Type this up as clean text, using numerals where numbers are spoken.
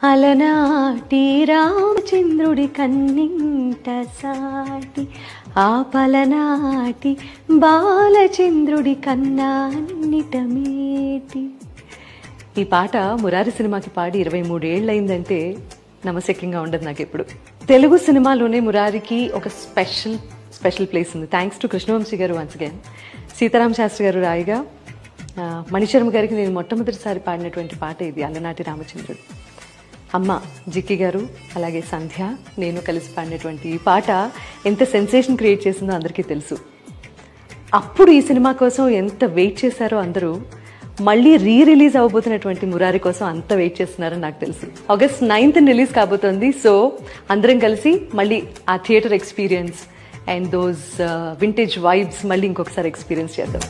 అలనాటి రామచంద్రుడి కన్నింట సాటి ఆ పలనాటి బాలచంద్రుడి కన్నాన్నిట మేటి. ఈ పాట మురారి సినిమాకి పాడి 23 ఏళ్ళయిందంటే నమశక్యంగా ఉండదు నాకు ఎప్పుడు. తెలుగు సినిమాలోనే మురారికి ఒక స్పెషల్ ప్లేస్ ఉంది. థ్యాంక్స్ టు కృష్ణవంశీ గారు వన్స్ అగైన్. సీతారామ శాస్త్రి గారు రాయిగా మణిశర్మ గారికి నేను మొట్టమొదటిసారి పాడినటువంటి పాట ఇది, అలనాటి రామచంద్రుడు. అమ్మ జిక్కి గారు అలాగే సంధ్య నేను కలిసి పాడినటువంటి ఈ పాట ఎంత సెన్సేషన్ క్రియేట్ చేసిందో అందరికీ తెలుసు. అప్పుడు ఈ సినిమా కోసం ఎంత వెయిట్ చేశారో అందరూ, మళ్ళీ రిలీజ్ అవబోతున్నటువంటి మురారి కోసం అంత వెయిట్ చేస్తున్నారని నాకు తెలుసు. August 9th రిలీజ్ కాబోతోంది. సో అందరం కలిసి మళ్ళీ ఆ theatre experience and those vintage vibes మళ్ళీ ఇంకొకసారి ఎక్స్పీరియన్స్ చేద్దాం.